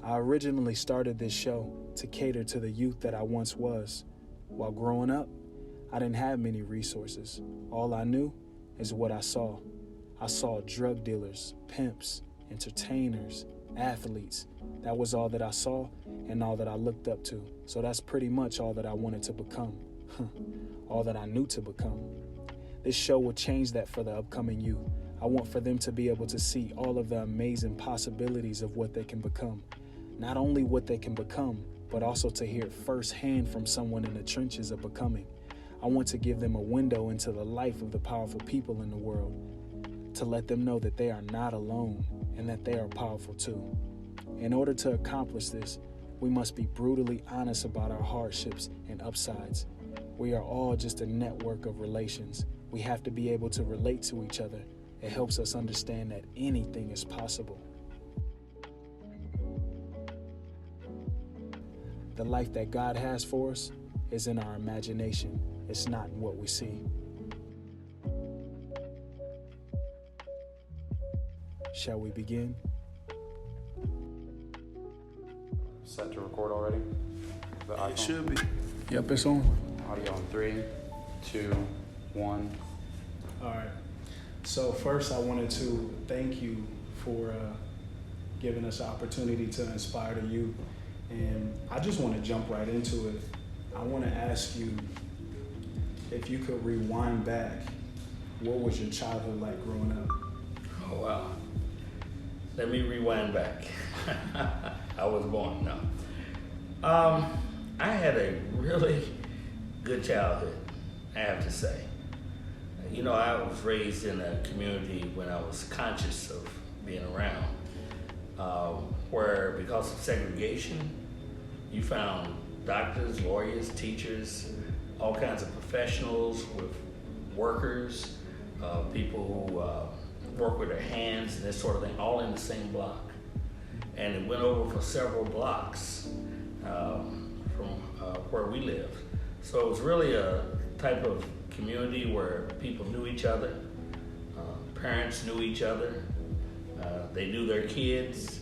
I originally started this show to cater to the youth that I once was. While growing up, I didn't have many resources. All I knew is what I saw. I saw drug dealers, pimps, entertainers, athletes. That was all that I saw and all that I looked up to. So that's pretty much all that I wanted to become. All that I knew to become. This show will change that for the upcoming youth. I want for them to be able to see all of the amazing possibilities of what they can become. Not only what they can become, but also to hear it firsthand from someone in the trenches of becoming. I want to give them a window into the life of the powerful people in the world, to let them know that they are not alone and that they are powerful too. In order to accomplish this, we must be brutally honest about our hardships and upsides. We are all just a network of relations. We have to be able to relate to each other. It helps us understand that anything is possible. The life that God has for us is in our imagination. It's not in what we see. Shall we begin? Set to record already? The iPhone? It should be. Yep, it's on. Audio on 3, 2, 1. All right. So first, I wanted to thank you for giving us the opportunity to inspire the youth. And I just want to jump right into it. I want to ask you if you could rewind back. What was your childhood like growing up? Oh, wow. Let me rewind back. I was born, no. I had a really good childhood, I have to say. You know, I was raised in a community when I was conscious of being around, where because of segregation, you found doctors, lawyers, teachers, all kinds of professionals with workers, people who work with their hands and this sort of thing, all in the same block. And it went over for several blocks from where we lived. So it was really a type of community where people knew each other, parents knew each other, they knew their kids,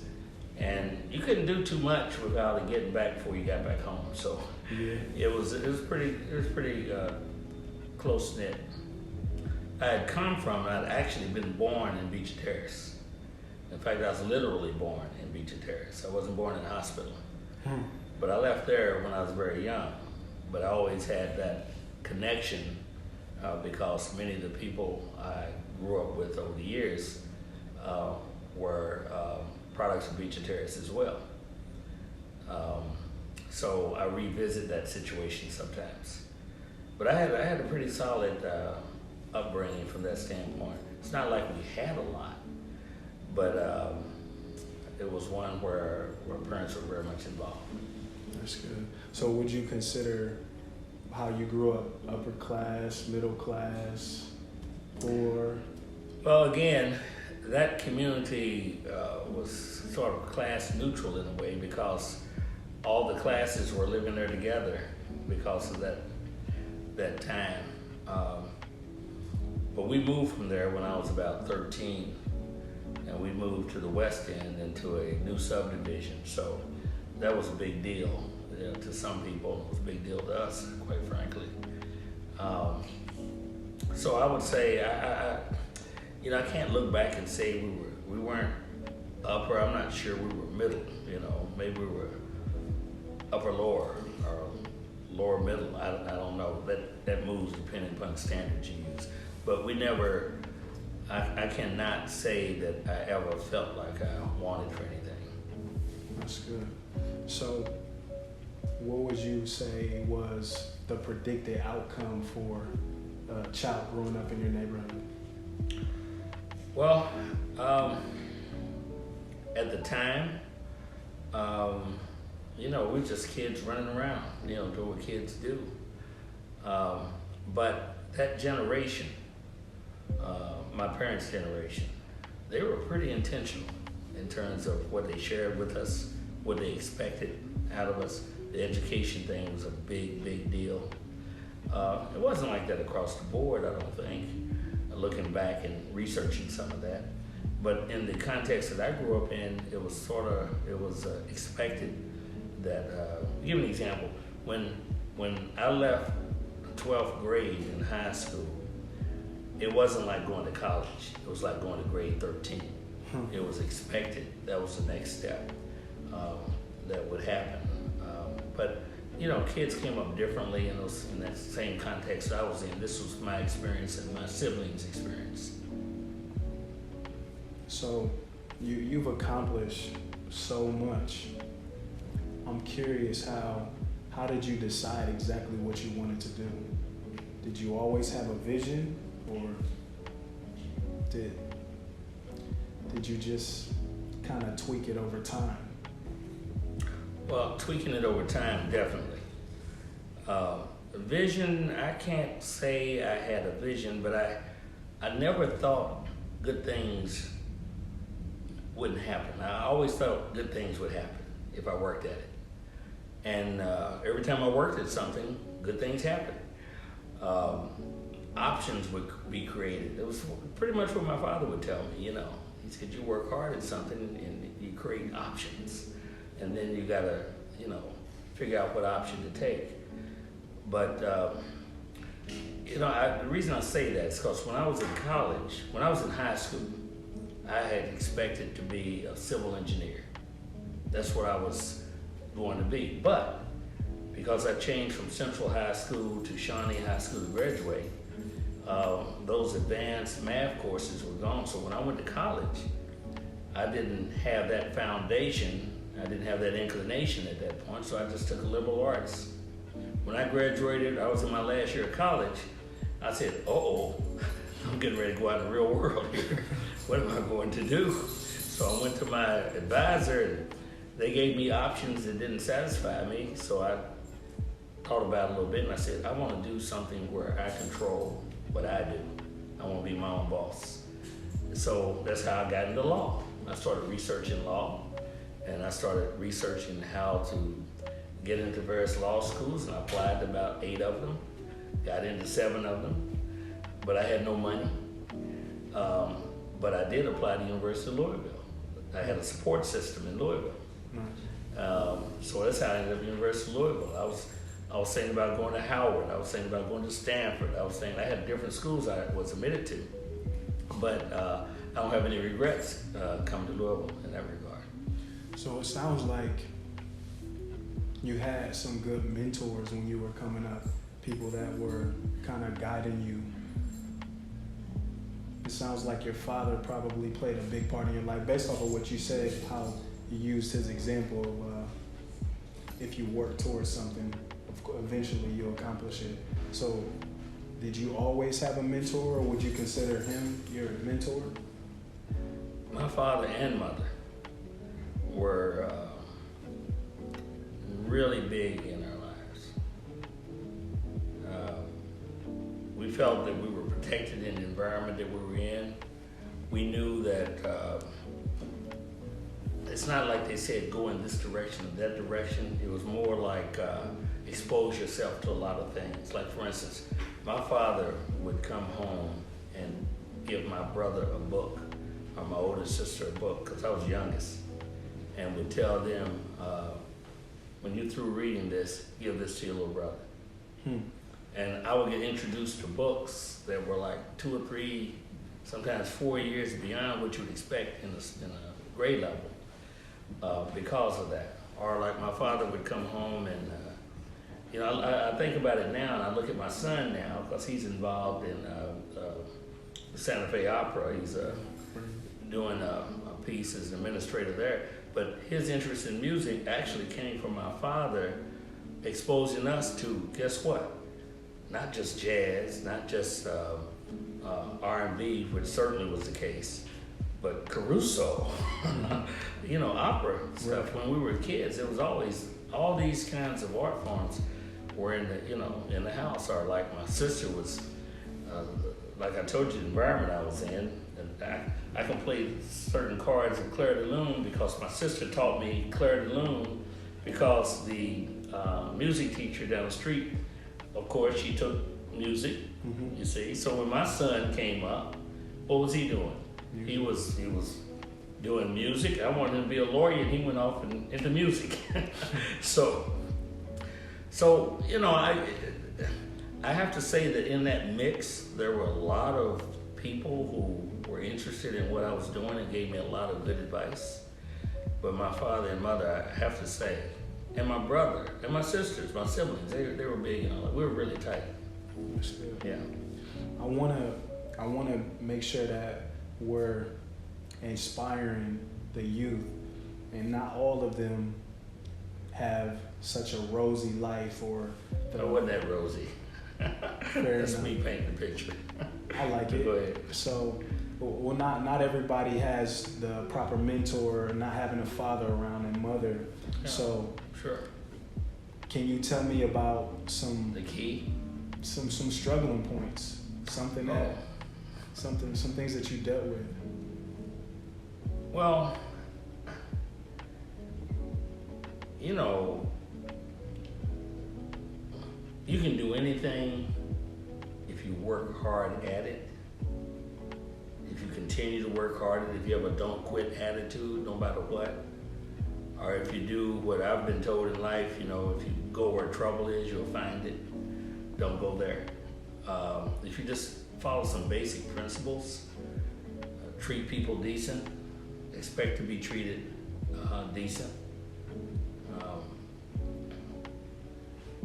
and you couldn't do too much without it getting back before you got back home. So yeah. it was pretty close knit. I had come from, I'd actually been born in Beach Terrace. In fact, I was literally born in Beach Terrace. I wasn't born in a hospital. But I left there when I was very young. But I always had that connection because many of the people I grew up with over the years were products of Beach Terrace as well. So I revisit that situation sometimes. But I had a pretty solid upbringing from that standpoint. It's not like we had a lot, but it was one where parents were very much involved. That's good. So would you consider how you grew up upper class, middle class, poor? Well, again, that community was sort of class neutral in a way because all the classes were living there together because of that time. But we moved from there when I was about 13, and we moved to the West End into a new subdivision. So that was a big deal. You know, to some people, it was a big deal to us, quite frankly. So I would say, I can't look back and say we weren't upper. I'm not sure we were middle. You know, maybe we were upper lower or lower middle. I don't know. That moves depending upon the standards you use. But we never. I cannot say that I ever felt like I wanted for anything. That's good. So, what would you say was the predicted outcome for a child growing up in your neighborhood? Well, at the time, we're just kids running around, doing what kids do. But that generation, my parents' generation, they were pretty intentional in terms of what they shared with us, what they expected out of us. The education thing was a big, big deal. It wasn't like that across the board, I don't think, looking back and researching some of that. But in the context that I grew up in, it was expected that, give an example, when I left 12th grade in high school, it wasn't like going to college. It was like going to grade 13. It was expected. That was the next step that would happen. But kids came up differently in that same context I was in. This was my experience and my siblings' experience. So you've accomplished so much. I'm curious, how did you decide exactly what you wanted to do? Did you always have a vision, or did you just kind of tweak it over time? Well, tweaking it over time, definitely. Vision, I can't say I had a vision, but I never thought good things wouldn't happen. I always felt good things would happen if I worked at it. And every time I worked at something, good things happened. Options would be created. It was pretty much what my father would tell me, He said, you work hard at something and you create options. And then you gotta, figure out what option to take. But, the reason I say that is because when I was in college, when I was in high school, I had expected to be a civil engineer. That's what I was going to be. But because I changed from Central High School to Shawnee High School to graduate, those advanced math courses were gone. So when I went to college, I didn't have that foundation. I didn't have that inclination at that point, so I just took a liberal arts. When I graduated, I was in my last year of college. I said, I'm getting ready to go out in the real world here. What am I going to do? So I went to my advisor, and they gave me options that didn't satisfy me. So I thought about it a little bit, and I said, I want to do something where I control what I do. I want to be my own boss. So that's how I got into law. I started researching law, and I started researching how to get into various law schools, and I applied to about 8 of them, got into 7 of them, but I had no money. But I did apply to the University of Louisville. I had a support system in Louisville. So that's how I ended up at the University of Louisville. I was saying about going to Howard. I was saying about going to Stanford. I was saying I had different schools I was admitted to. But I don't have any regrets coming to Louisville in that regard. So it sounds like you had some good mentors when you were coming up, people that were kind of guiding you. It sounds like your father probably played a big part in your life, based off of what you said, how you used his example of if you work towards something, eventually you'll accomplish it. So did you always have a mentor, or would you consider him your mentor? My father and mother were really big in our lives. We felt that we were protected in the environment that we were in. We knew that it's not like they said go in this direction or that direction. It was more like expose yourself to a lot of things. Like, for instance, my father would come home and give my brother a book, or my older sister a book, because I was youngest, and would tell them, when you're through reading this, give this to your little brother. And I would get introduced to books that were like 2 or 3, sometimes 4 years beyond what you would expect in a grade level because of that. Or like my father would come home and, I think about it now, and I look at my son now, because he's involved in the Santa Fe Opera. He's doing a piece as an administrator there. But his interest in music actually came from my father exposing us to, guess what? Not just jazz, not just R&B, which certainly was the case, but Caruso, opera stuff. When we were kids, it was always, all these kinds of art forms were in the house. Or like my sister was, like I told you, the environment I was in, and I can play certain cards in Clair de Lune because my sister taught me Clair de Lune, because the music teacher down the street, of course, she took music, you see. So when my son came up, what was he doing? He was doing music. I wanted him to be a lawyer, and he went off into music. so you know, I have to say that in that mix, there were a lot of people who were interested in what I was doing and gave me a lot of good advice. But my father and mother, I have to say, and my brother and my sisters, my siblings, they were big, you know, we were really tight. Understood. Yeah. I wanna make sure that we're inspiring the youth, and not all of them have such a rosy life, or It wasn't that rosy. That's enough. me painting the picture. I like it. Go ahead. So, well, not everybody has the proper mentor, not having a father around and mother. Yeah. So, Sure. can you tell me about The key? some struggling points, some things that you dealt with? Well, you know, you can do anything if you work hard at it. If you continue to work hard at it, if you have a don't quit attitude, no matter what. Or if you do what I've been told in life, you know, if you go where trouble is, you'll find it. Don't go there. If you just follow some basic principles, treat people decent, expect to be treated decent,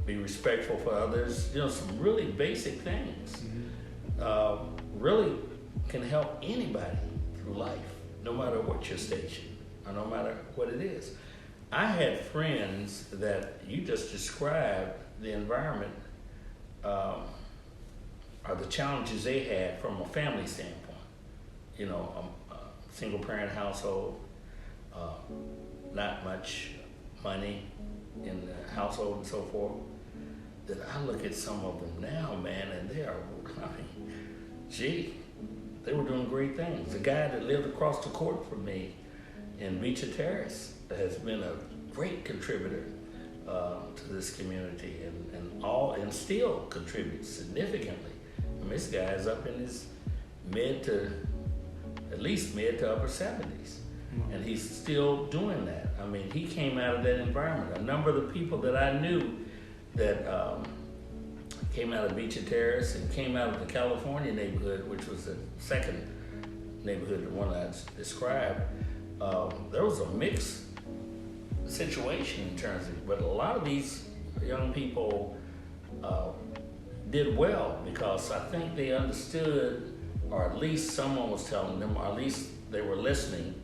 be respectful for others, you know, some really basic things really can help anybody through life, no matter what your station or no matter what it is. I had friends that you just described the environment or the challenges they had from a family standpoint. You know, a single parent household, not much money in the household and so forth. That I look at some of them now, man, and they are, I mean, gee, they were doing great things. The guy that lived across the court from me in Beecher Terrace has been a great contributor to this community, and still contributes significantly. I mean, this guy is up in his at least mid to upper 70s, and he's still doing that. I mean, he came out of that environment. A number of the people that I knew that came out of Beecher Terrace and came out of the California neighborhood, which was the second neighborhood, the one I described, there was a mixed situation in terms of, but a lot of these young people did well because I think they understood, or at least someone was telling them, or at least they were listening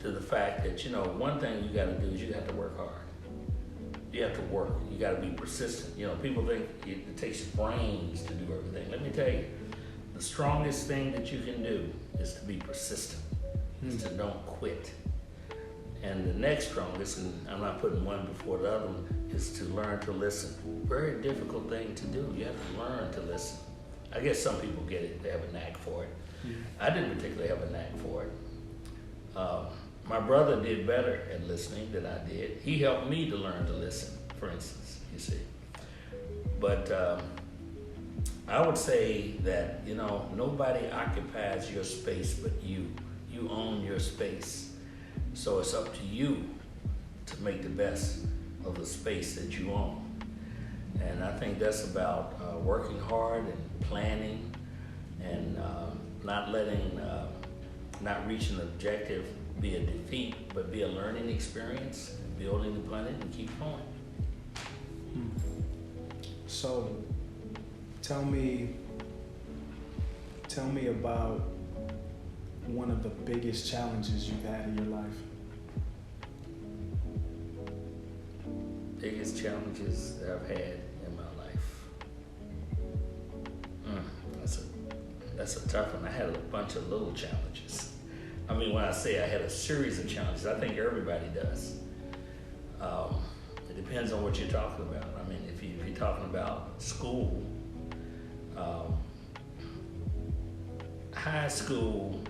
to the fact that, you know, one thing you got to do is you have to work hard. You have to work. You got to be persistent. You know, people think it takes brains to do everything. Let me tell you, the strongest thing that you can do is to be persistent, is to don't quit. And the next strongest, and I'm not putting one before the other one, is to learn to listen. Very difficult thing to do. You have to learn to listen. I guess some people get it, they have a knack for it. I didn't particularly have a knack for it. My brother did better at listening than I did. He helped me to learn to listen, for instance, you see. But I would say that, you know, nobody occupies your space but you. You own your space. So it's up to you to make the best of the space that you own. And I think that's about working hard and planning and not letting, not reaching an objective be a defeat, but be a learning experience, building the planet and keep going. So, tell me about one of the biggest challenges you've had in your life. Biggest challenges that I've had in my life. That's a tough one. I had a bunch of little challenges. I mean, when I say I had a series of challenges, I think everybody does. It depends on what you're talking about. I mean, if you're talking about school, high school,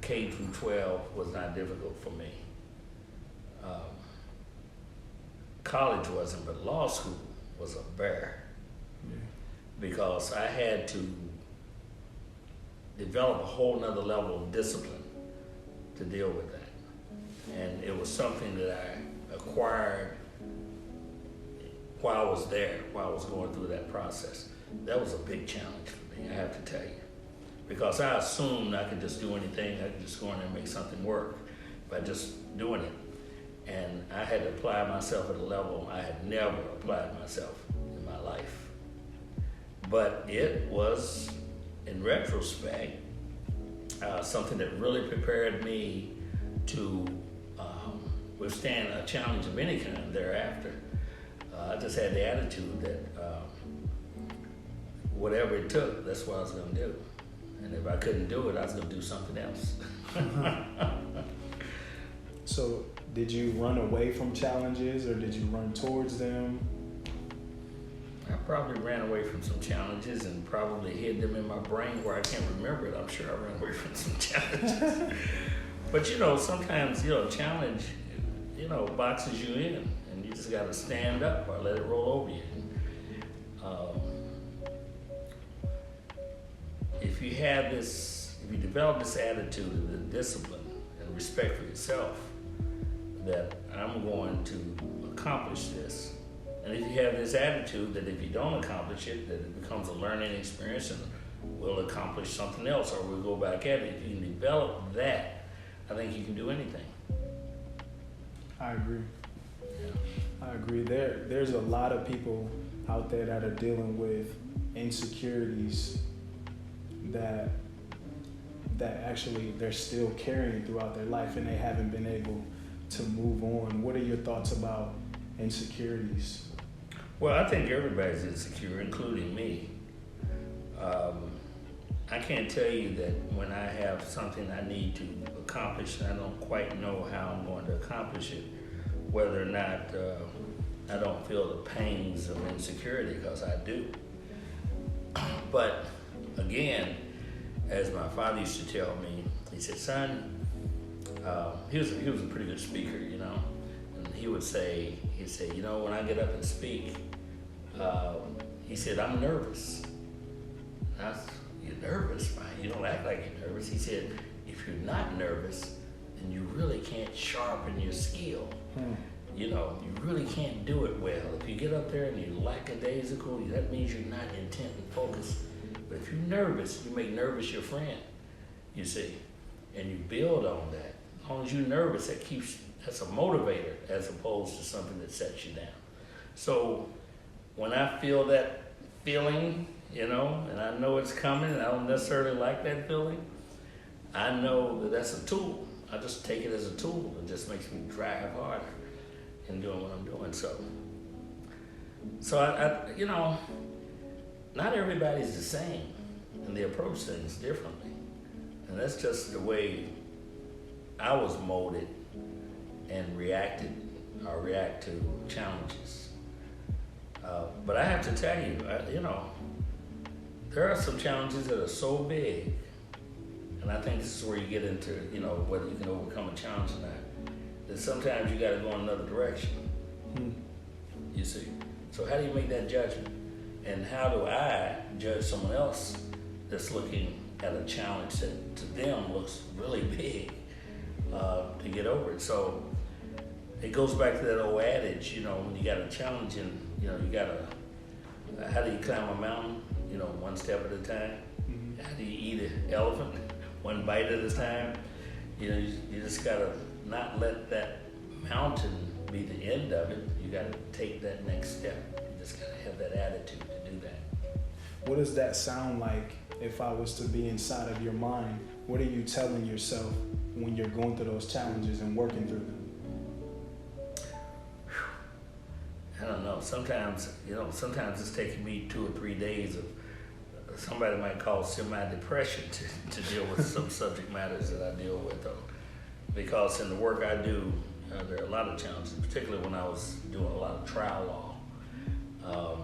K through 12 was not difficult for me. College wasn't, but law school was a bear because I had to develop a whole nother level of discipline to deal with that. And it was something that I acquired while I was there, while I was going through that process. That was a big challenge for me, I have to tell you. Because I assumed I could just do anything, I could just go in there and make something work by just doing it. And I had to apply myself at a level I had never applied myself in my life. But it was, in retrospect, something that really prepared me to withstand a challenge of any kind thereafter. I just had the attitude that whatever it took, that's what I was going to do. And if I couldn't do it, I was going to do something else. So, did you run away from challenges or did you run towards them? I probably ran away from some challenges and probably hid them in my brain where I can't remember it. I'm sure I ran away from some challenges. But sometimes, challenge, boxes you in and you just got to stand up or let it roll over you. If you develop this attitude of the discipline and respect for yourself, that I'm going to accomplish this. And if you have this attitude that if you don't accomplish it, that it becomes a learning experience and we'll accomplish something else or we'll go back at it. If you can develop that, I think you can do anything. I agree. Yeah. I agree. There's a lot of people out there that are dealing with insecurities that actually they're still carrying throughout their life and they haven't been able to move on. What are your thoughts about insecurities? Well, I think everybody's insecure, including me. I can't tell you that when I have something I need to accomplish and I don't quite know how I'm going to accomplish it, whether or not I don't feel the pangs of insecurity, because I do. But again, as my father used to tell me, he said, son, he was a pretty good speaker, and he would say, when I get up and speak, he said, I'm nervous. You're nervous, man. You don't act like you're nervous. He said, if you're not nervous, then you really can't sharpen your skill. You really can't do it well. If you get up there and you're lackadaisical, that means you're not intent and focused. But if you're nervous, you make nervous your friend, you see, and you build on that. As long as you're nervous, that's a motivator as opposed to something that sets you down. So when I feel that feeling, and I know it's coming and I don't necessarily like that feeling, I know that's a tool. I just take it as a tool. It just makes me drive harder in doing what I'm doing. So I not everybody's the same, and they approach things differently. And that's just the way I was molded and react to challenges. But I have to tell you, there are some challenges that are so big, and I think this is where you get into, whether you can overcome a challenge or not, that sometimes you got to go in another direction, you see. So how do you make that judgment? And how do I judge someone else that's looking at a challenge that to them looks really big to get over it? So it goes back to that old adage, when you got a challenge and, how do you climb a mountain? One step at a time. Mm-hmm. How do you eat an elephant? One bite at a time. You just got to not let that mountain be the end of it. You got to take that next step. You just got to have that attitude to do that. What does that sound like if I was to be inside of your mind? What are you telling yourself when you're going through those challenges and working through them? I don't know. Sometimes it's taking me 2 or 3 days of somebody might call semi-depression to deal with some subject matters that I deal with, though. Because in the work I do, there are a lot of challenges, particularly when I was doing a lot of trial law.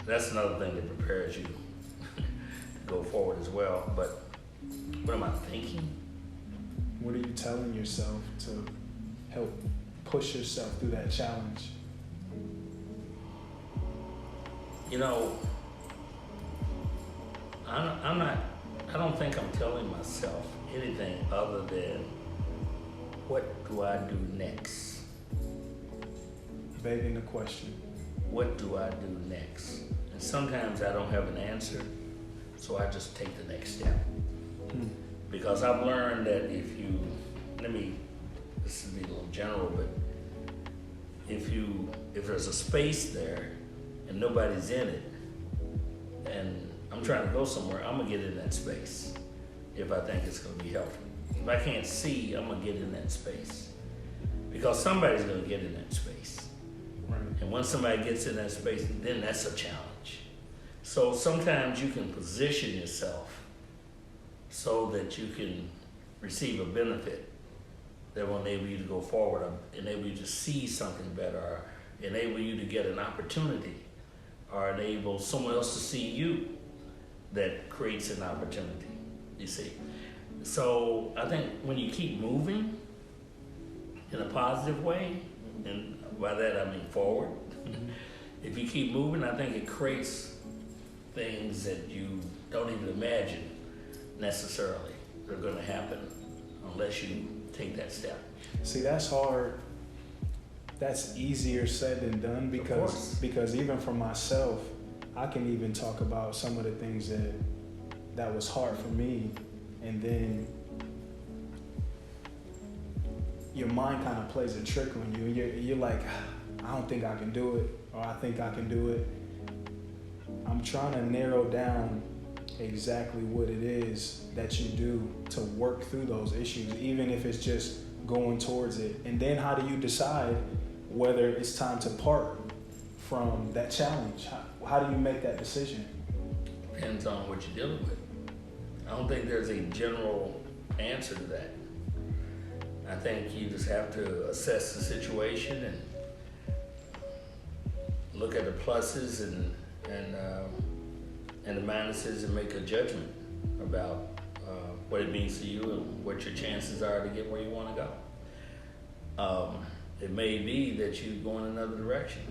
That's another thing that prepares you to go forward as well. But what am I thinking? What are you telling yourself to help push yourself through that challenge? I don't think I'm telling myself anything other than what do I do next? Begging the question. What do I do next? And sometimes I don't have an answer, so I just take the next step. Because I've learned that if this is be a little general, but if there's a space there and nobody's in it, and I'm trying to go somewhere, I'm gonna get in that space if I think it's gonna be helpful. If I can't see, I'm gonna get in that space. Because somebody's gonna get in that space. Right. And once somebody gets in that space, then that's a challenge. So sometimes you can position yourself so that you can receive a benefit that will enable you to go forward, or enable you to see something better, or enable you to get an opportunity, or enable someone else to see you that creates an opportunity, you see. So I think when you keep moving in a positive way, and by that I mean forward, if you keep moving, I think it creates things that you don't even imagine necessarily are gonna happen unless you take that step. See, that's hard. That's easier said than done because even for myself, I can even talk about some of the things that was hard for me, and then your mind kind of plays a trick on you. You're like, I don't think I can do it, or I think I can do it. I'm trying to narrow down exactly what it is that you do to work through those issues, even if it's just going towards it. And then how do you decide whether it's time to part from that challenge? How do you make that decision? Depends on what you're dealing with. I don't think there's a general answer to that. I think you just have to assess the situation and look at the pluses and the minuses and make a judgment about what it means to you and what your chances are to get where you want to go. It may be that you go in another direction.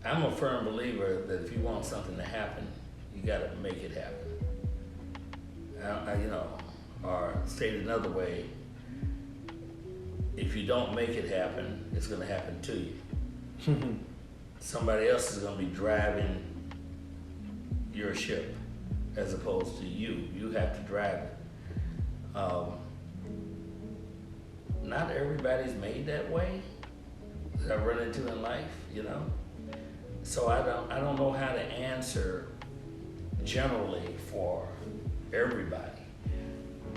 I'm a firm believer that if you want something to happen, you got to make it happen. Or stated another way, if you don't make it happen, it's going to happen to you. Somebody else is going to be driving your ship as opposed to you. You have to drive it. Not everybody's made that way that I run into in life, So I don't know how to answer generally for everybody.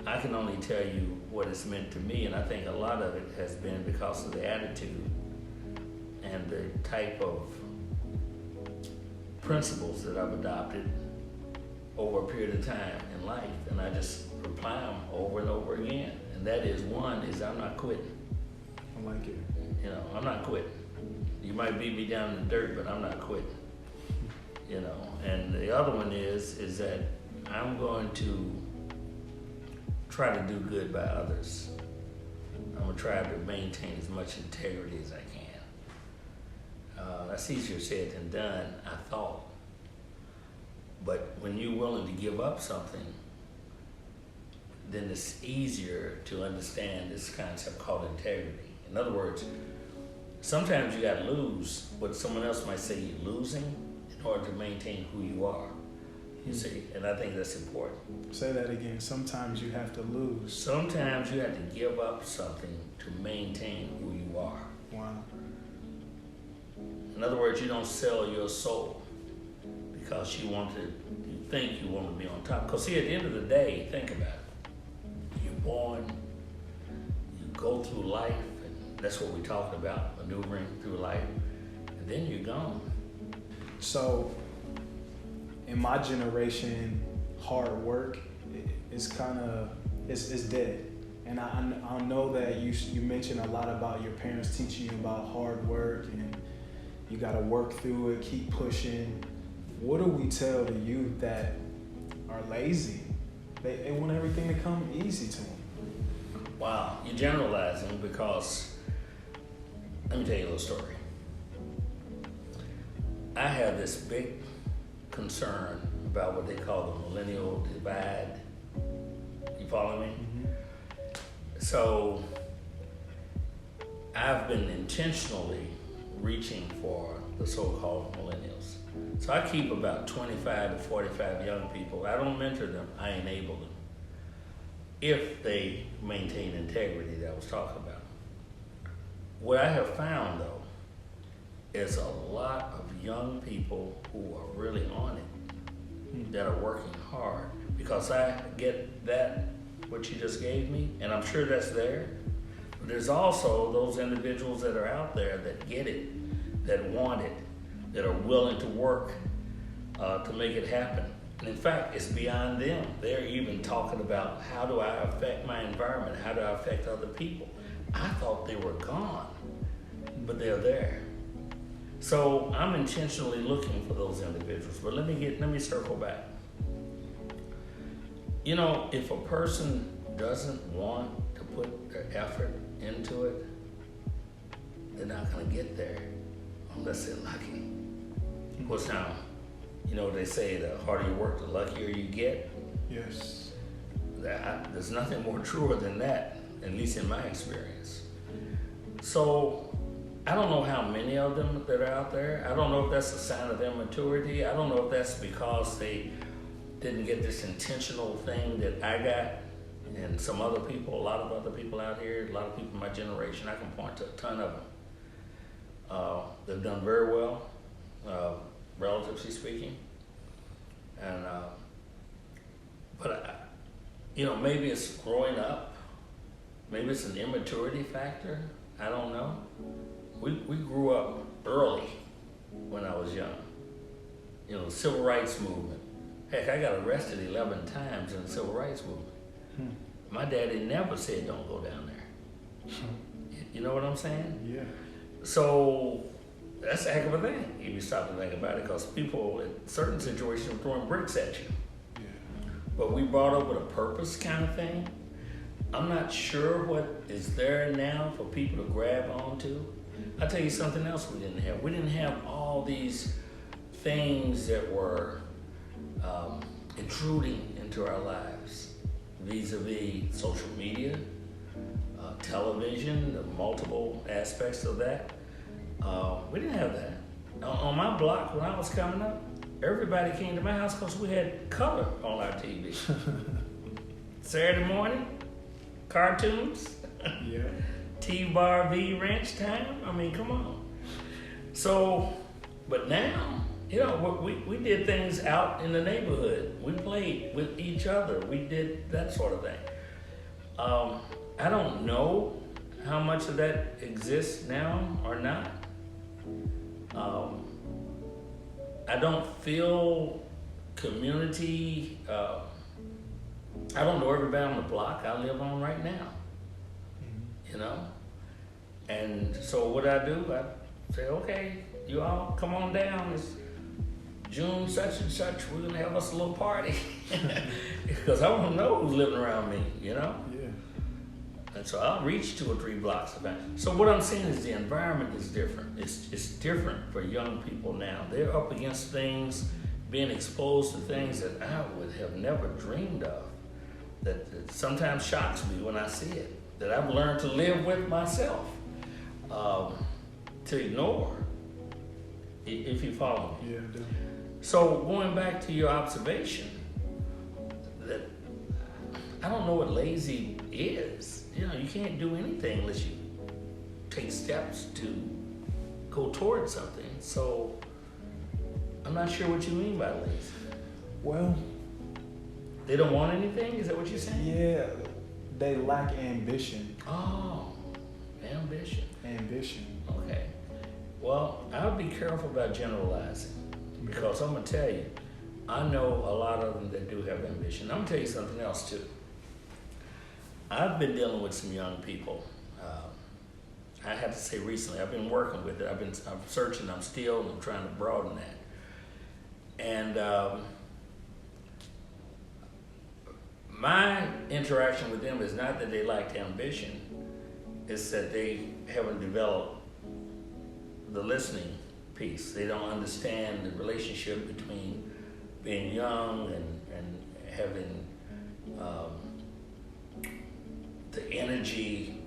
I can only tell you what it's meant to me, and I think a lot of it has been because of the attitude and the type of principles that I've adopted over a period of time in life, and I just apply them over and over again. And that is, one is I'm not quitting. I like it. I'm not quitting. You might beat me down in the dirt, but I'm not quitting. And the other one is that I'm going to try to do good by others. I'm gonna try to maintain as much integrity as I can. That's easier said than done, I thought. But when you're willing to give up something, then it's easier to understand this concept called integrity. In other words, sometimes you gotta lose what someone else might say you're losing in order to maintain who you are. You see, and I think that's important. Say that again. Sometimes you have to lose. Sometimes you have to give up something to maintain who you are. Wow. In other words, you don't sell your soul because you think you want to be on top. Because see, at the end of the day, think about it. You're born, you go through life, and that's what we talked about, maneuvering through life, and then you're gone. So, in my generation, hard work is it's dead. And I know that you mentioned a lot about your parents teaching you about hard work and you got to work through it, keep pushing. What do we tell the youth that are lazy? They want everything to come easy to them. Wow, you're generalizing because, let me tell you a little story. I have this big concern about what they call the millennial divide. You follow me? Mm-hmm. So I've been intentionally reaching for the so-called millennials. So I keep about 25 to 45 young people. I don't mentor them, I enable them. If they maintain integrity that I was talking about. What I have found though, is a lot of young people who are really on it, that are working hard. Because I get that, what you just gave me, and I'm sure that's there. But there's also those individuals that are out there that get it, that want it, that are willing to work to make it happen. And in fact, it's beyond them. They're even talking about, how do I affect my environment? How do I affect other people? I thought they were gone, but they're there. So I'm intentionally looking for those individuals, but let me circle back. You know, if a person doesn't want to put their effort into it, they're not gonna get there unless they're lucky. Of course now, you know, they say the harder you work, the luckier you get. Yes. There's nothing more truer than that, at least in my experience. So I don't know how many of them that are out there. I don't know if that's a sign of immaturity. I don't know if that's because they didn't get this intentional thing that I got, and some other people, a lot of other people out here, a lot of people in my generation, I can point to a ton of them. They've done very well, relatively speaking. And, but you know, maybe it's growing up. Maybe it's an immaturity factor. I don't know. We grew up early when I was young. You know, the civil rights movement. Heck, I got arrested 11 times in the civil rights movement. My daddy never said don't go down there. You know what I'm saying? Yeah. So that's a heck of a thing if you stop to think about it, because people in certain situations were throwing bricks at you. Yeah. But we brought up with a purpose kind of thing. I'm not sure what is there now for people to grab onto. I'll tell you something else we didn't have. We didn't have all these things that were intruding into our lives, vis-a-vis social media, television, the multiple aspects of that. We didn't have that. On my block, when I was coming up, everybody came to my house because we had color on our TV. Saturday morning, cartoons. Yeah. T-bar V ranch time. I mean, come on. So, but now, you know, we did things out in the neighborhood. We played with each other. We did that sort of thing. I don't know how much of that exists now or not. I don't feel community. I don't know everybody on the block I live on right now. You know? And so what I do, I say, okay, you all come on down. It's June such and such. We're gonna have us a little party. Because I want to know who's living around me, you know? Yeah. And so I'll reach 2 or 3 blocks of that. So what I'm saying is the environment is different. It's different for young people now. They're up against things, being exposed to things that I would have never dreamed of. That sometimes shocks me when I see it. That I've learned to live with myself, to ignore, if you follow me. Yeah, definitely. So going back to your observation, that I don't know what lazy is. You know, you can't do anything unless you take steps to go towards something. So I'm not sure what you mean by lazy. Well, They don't want anything? Is that what you're saying? yeah, they lack ambition. Oh, ambition. Ambition. Okay. Well, I would be careful about generalizing, because I'm gonna tell you, I know a lot of them that do have ambition. I'm gonna tell you something else too. I've been dealing with some young people. I have to say recently, I've been working with it. I'm searching, I'm trying to broaden that. And my interaction with them is not that they lack ambition, it's that they haven't developed the listening piece. They don't understand the relationship between being young and having the energy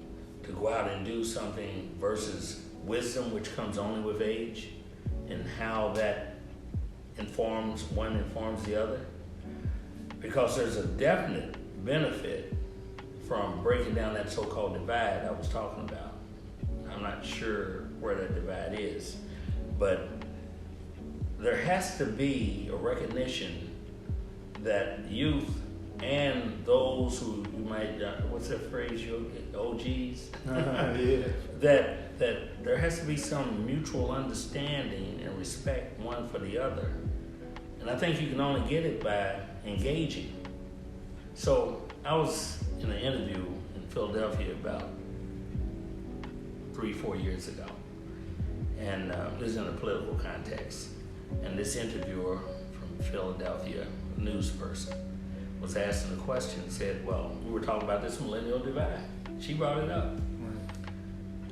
to go out and do something versus wisdom, which comes only with age, and how that informs the other. Because there's a definite benefit from breaking down that so-called divide I was talking about. I'm not sure where that divide is, but there has to be a recognition that youth and those who you might, what's that phrase, OGs? Yeah. that there has to be some mutual understanding and respect one for the other. And I think you can only get it by engaging. So I was in an interview in Philadelphia about 3-4 years ago. And this is in a political context. And this interviewer from Philadelphia, a news person, was asking a question, said, well, we were talking about this millennial divide. She brought it up. Right.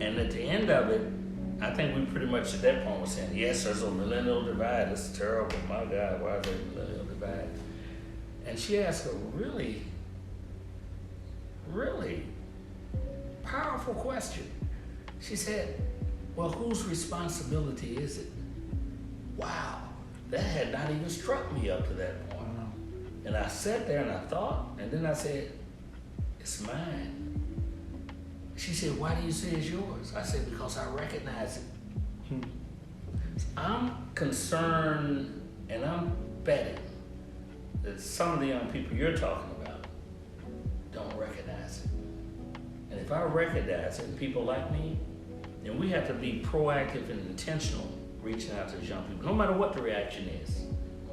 And at the end of it, I think we pretty much at that point were saying, yes, there's a millennial divide. It's terrible. My God, why is there a millennial divide? And she asked a really, really powerful question. She said, well, whose responsibility is it? Wow, that had not even struck me up to that point. And I sat there and I thought, and then I said, it's mine. She said, why do you say it's yours? I said, because I recognize it. I'm concerned and I'm betting that some of the young people you're talking about don't recognize it. And if I recognize it, and people like me, then we have to be proactive and intentional reaching out to these young people, no matter what the reaction is,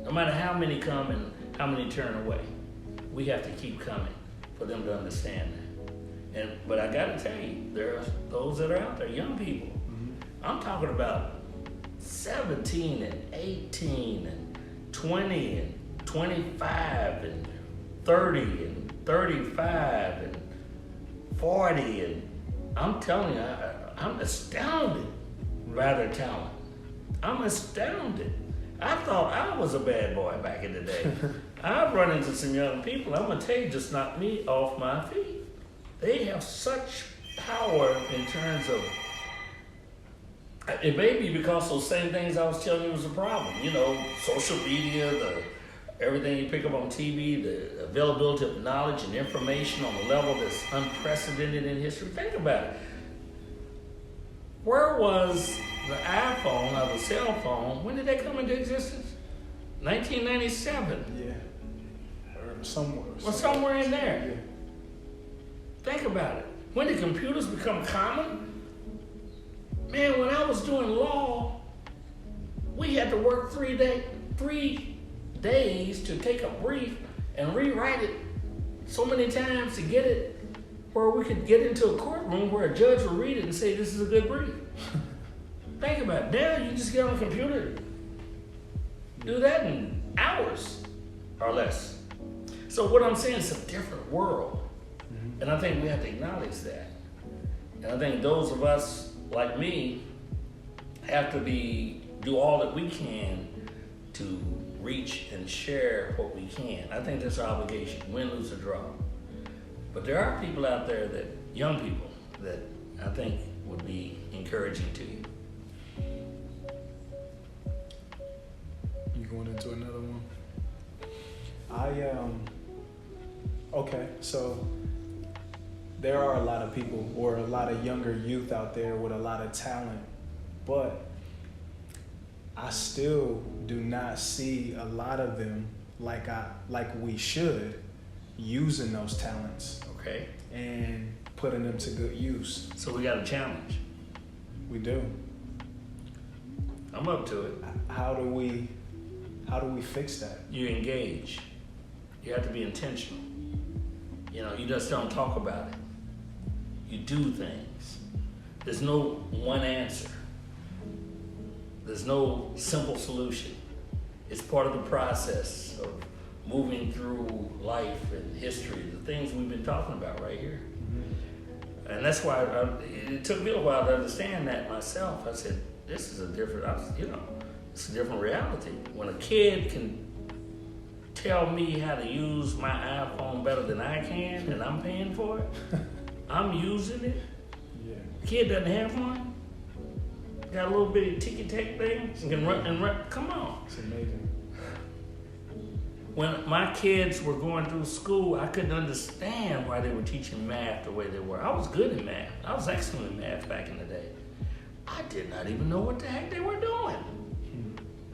no matter how many come and how many turn away. We have to keep coming for them to understand that. But I gotta tell you, there are those that are out there, young people. Mm-hmm. I'm talking about 17 and 18 and 20 and 25 and 30 and 35 and 40, and I'm telling you, I'm astounded by their talent. I'm astounded. I thought I was a bad boy back in the day. I've run into some young people, I'm gonna tell you, just knocked me off my feet. They have such power in terms of, it may be because those same things I was telling you was a problem. You know, social media, everything you pick up on TV, the availability of knowledge and information on a level that's unprecedented in history. Think about it. Where was the iPhone or the cell phone? When did they come into existence? 1997. Yeah. Or somewhere. Well, somewhere in there. Yeah. Think about it. When did computers become common? Man, when I was doing law, we had to work 3 days to take a brief and rewrite it so many times to get it where we could get into a courtroom where a judge would read it and say, this is a good brief. Think about it. Now you just get on a computer, do that in hours or less. So what I'm saying is a different world. Mm-hmm. And I think we have to acknowledge that. And I think those of us like me have to do all that we can to reach and share what we can. I think that's our obligation, win, lose, or draw. But there are people out there young people, that I think would be encouraging to you. You going into another one? Okay, so there are a lot of people or a lot of younger youth out there with a lot of talent, but I still do not see a lot of them like we should, using those talents. Okay. And putting them to good use. So we got a challenge. We do. I'm up to it. How do we fix that? You engage. You have to be intentional. You know, you just don't talk about it. You do things. There's no one answer. There's no simple solution. It's part of the process of moving through life and history, the things we've been talking about right here. Mm-hmm. And that's why it took me a while to understand that myself. I said, this is a different reality. When a kid can tell me how to use my iPhone better than I can, and I'm paying for it. I'm using it. Yeah. Kid doesn't have one. Got a little bitty ticky-tack thing and can run. Come on. It's amazing. When my kids were going through school, I couldn't understand why they were teaching math the way they were. I was good in math. I was excellent in math back in the day. I did not even know what the heck they were doing.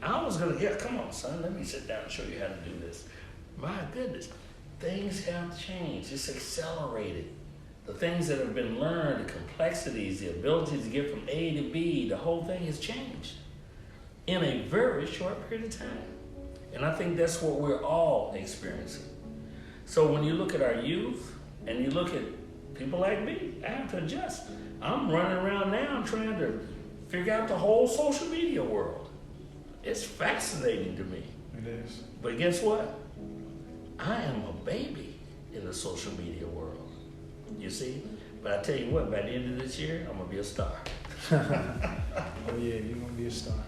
I was gonna, yeah, come on, son, let me sit down and show you how to do this. My goodness, things have changed. It's accelerated. The things that have been learned, the complexities, the ability to get from A to B, the whole thing has changed in a very short period of time. And I think that's what we're all experiencing. So when you look at our youth and you look at people like me, I have to adjust. I'm running around now trying to figure out the whole social media world. It's fascinating to me. It is. But guess what? I am a baby in the social media world. You see? But I tell you what, by the end of this year, I'm gonna be a star. Oh yeah, you're gonna be a star.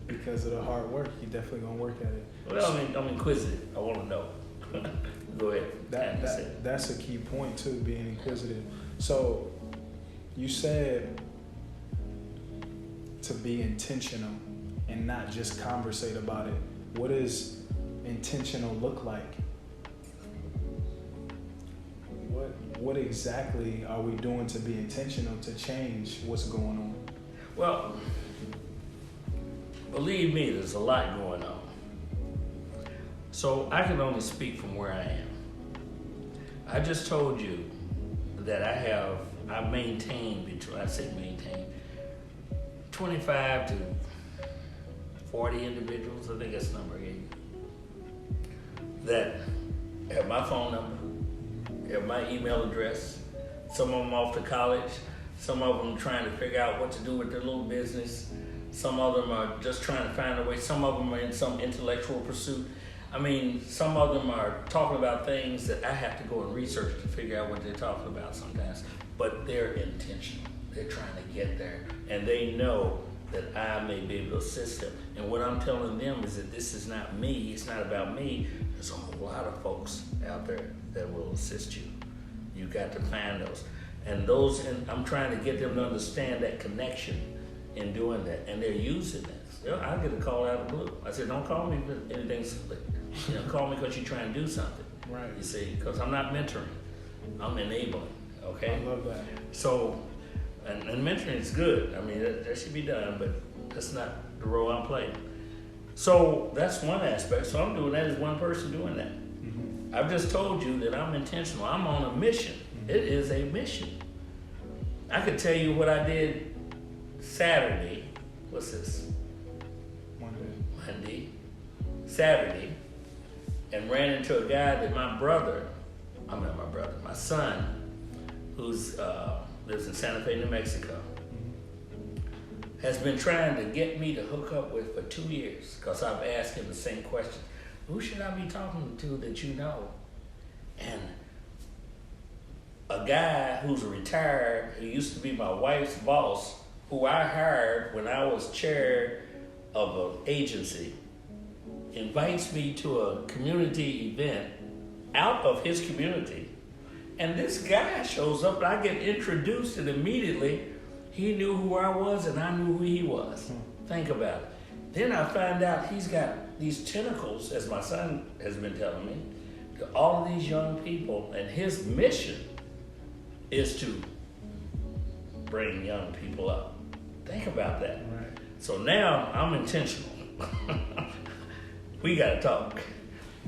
Because of the hard work, you're definitely gonna work at it. Well, I'm inquisitive. I wanna know. Go ahead. That's a key point too, being inquisitive. So you said to be intentional and not just conversate about it. What does intentional look like? What exactly are we doing to be intentional to change what's going on? Well, believe me, there's a lot going on. So I can only speak from where I am. I just told you that I maintain, 25 to 40 individuals, I think that's the number I gave you, that have my phone number, have my email address. Some of them off to college, some of them trying to figure out what to do with their little business. Some of them are just trying to find a way. Some of them are in some intellectual pursuit. I mean, some of them are talking about things that I have to go and research to figure out what they're talking about sometimes. But they're intentional. They're trying to get there. And they know that I may be able to assist them. And what I'm telling them is that this is not me. It's not about me. There's a whole lot of folks out there that will assist you. You got to find those. And I'm trying to get them to understand that connection in doing that. And they're using this. I get a call out of the blue. I said, don't call me for anything silly. Call me because you're trying to do something. Right. You see, because I'm not mentoring. I'm enabling. Okay? I love that. So, and mentoring is good. I mean, that should be done, but that's not the role I'm playing. So that's one aspect. So I'm doing that as one person doing that. Mm-hmm. I've just told you that I'm intentional. I'm on a mission. Mm-hmm. It is a mission. I could tell you what I did Saturday. What's this? Monday. Saturday. And ran into a guy that my son, who's lives in Santa Fe, New Mexico, has been trying to get me to hook up with for 2 years because I've asked him the same question. Who should I be talking to that you know? And a guy who's retired, who used to be my wife's boss, who I hired when I was chair of an agency, invites me to a community event out of his community. And this guy shows up and I get introduced, and immediately he knew who I was and I knew who he was. Think about it. Then I find out he's got these tentacles, as my son has been telling me, to all of these young people, and his mission is to bring young people up. Think about that. Right. So now I'm intentional. We gotta talk.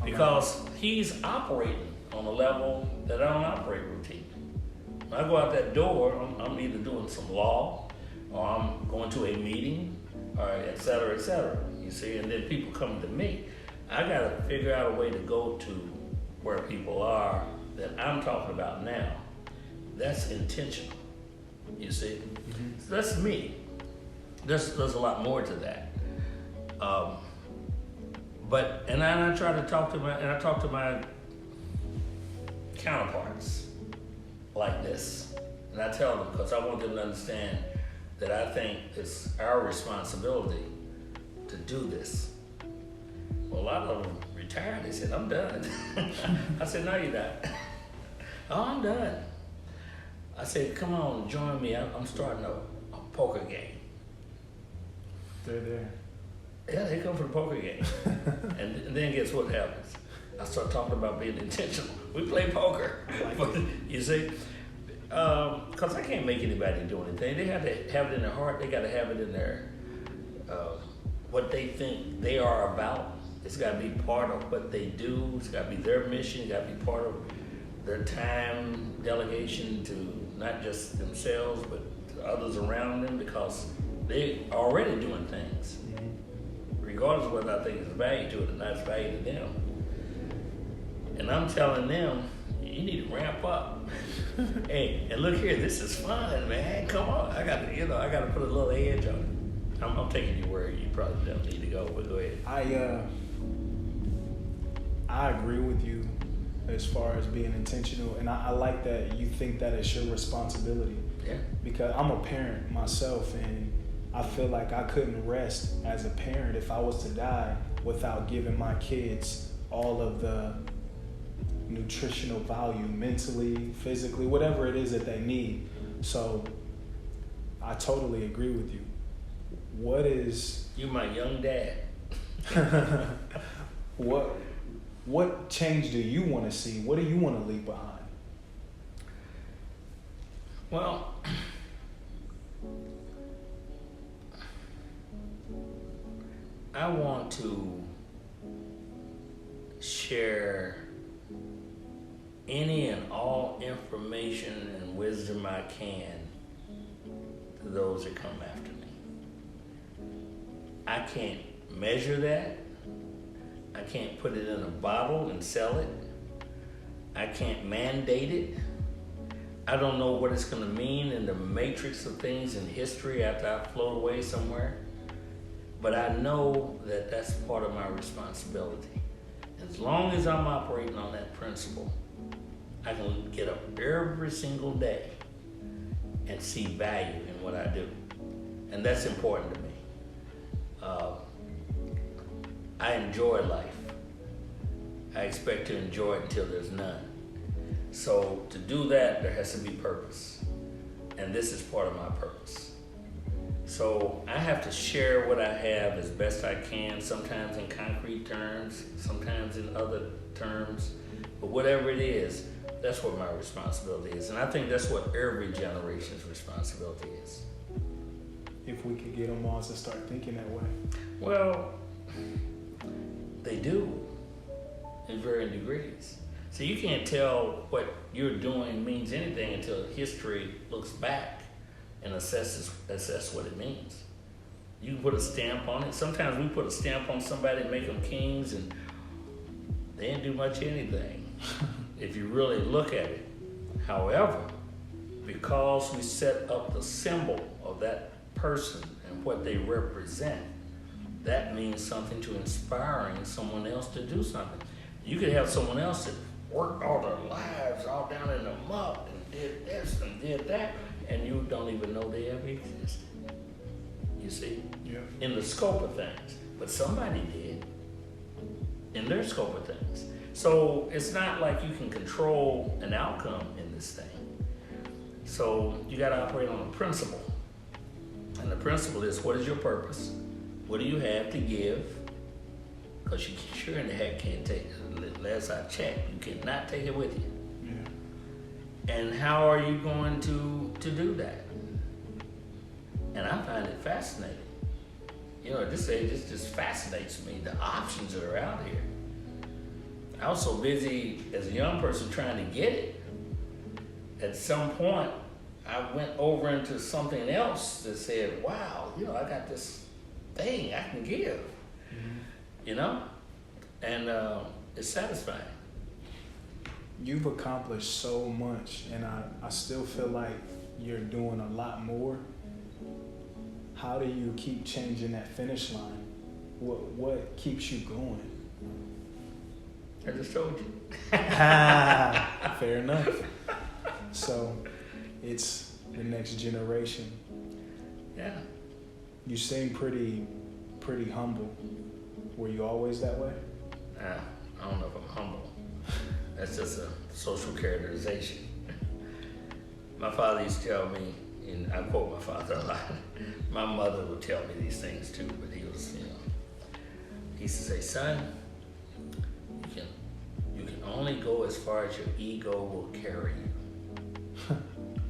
Because he's operating on a level that I don't operate routinely. When I go out that door, I'm either doing some law, or I'm going to a meeting, or et cetera, you see, and then people come to me. I gotta figure out a way to go to where people are that I'm talking about now. That's intentional, you see. Mm-hmm. So that's me. There's a lot more to that. And I try to talk to my counterparts like this. And I tell them, because I want them to understand that I think it's our responsibility to do this. Well, a lot of them retired. They said, I'm done. I said, no, you're not. Oh, I'm done. I said, come on, join me. I'm starting a poker game. They're there. Yeah, they come for the poker game. And then guess what happens? I start talking about being intentional. We play poker. But, you see? Because I can't make anybody do anything. They have to have it in their heart. They got to have it in their, what they think they are about. It's got to be part of what they do. It's got to be their mission. It's got to be part of their time delegation to not just themselves, but to others around them, because they're already doing things. Regardless of whether I think it's value to it or not, it's value to them. And I'm telling them, you need to ramp up. Hey, and look here, this is fun, man. Come on, I got to put a little edge on it. I'm taking you where you probably don't need to go, but go ahead. I agree with you as far as being intentional, and I like that you think that it's your responsibility. Yeah. Because I'm a parent myself, and I feel like I couldn't rest as a parent if I was to die without giving my kids all of the nutritional value, mentally, physically, whatever it is that they need. So I totally agree with you. What is... You my young dad. What change do you want to see? What do you want to leave behind? Well, I want to share any and all information and wisdom I can to those that come after me. I can't measure that. I can't put it in a bottle and sell it. I can't mandate it. I don't know what it's going to mean in the matrix of things in history after I float away somewhere. But I know that that's part of my responsibility. As long as I'm operating on that principle, I can get up every single day and see value in what I do. And that's important to me. I enjoy life. I expect to enjoy it until there's none. So to do that, there has to be purpose. And this is part of my purpose. So I have to share what I have as best I can, sometimes in concrete terms, sometimes in other terms. But whatever it is, that's what my responsibility is. And I think that's what every generation's responsibility is. If we could get them all to start thinking that way. Well, they do in varying degrees. So you can't tell what you're doing means anything until history looks back and assess what it means. You can put a stamp on it. Sometimes we put a stamp on somebody and make them kings, and they didn't do much anything if you really look at it. However, because we set up the symbol of that person and what they represent, that means something to inspiring someone else to do something. You could have someone else that worked all their lives all down in the muck and did this and did that, and you don't even know they ever existed. You see? Yeah. In the scope of things. But somebody did in their scope of things. So it's not like you can control an outcome in this thing. So you got to operate on a principle. And the principle is, what is your purpose? What do you have to give? Because you sure in the heck can't take it. Last I checked, you cannot take it with you. Yeah. And how are you going to do that? And I find it fascinating. You know, at this age, it just fascinates me, the options that are out here. I was so busy as a young person trying to get it. At some point, I went over into something else that said, wow, you know, I got this thing I can give. Mm-hmm. You know? And it's satisfying. You've accomplished so much, and I still feel like you're doing a lot more. How do you keep changing that finish line? What keeps you going? I just told you. Fair enough. So it's the next generation. Yeah. You seem pretty humble. Were you always that way? I don't know if I'm humble. That's just a social characterization. My father used to tell me, and I quote my father a lot, my mother would tell me these things too, but he was, he used to say, son, you can only go as far as your ego will carry you.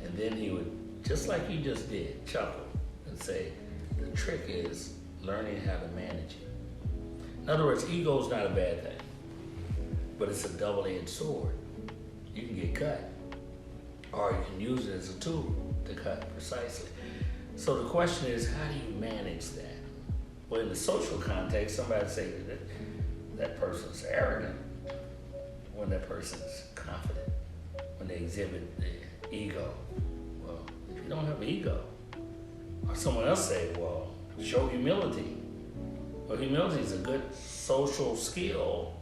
And then he would, just like you just did, chuckle and say, the trick is learning how to manage it. In other words, ego is not a bad thing, but it's a double-edged sword. You can get cut, or you can use it as a tool to cut precisely. So the question is, how do you manage that? Well, in the social context, somebody say that person's arrogant when that person's confident, when they exhibit the ego. Well, if you don't have ego, or someone else say, well, show humility. Well, humility is a good social skill,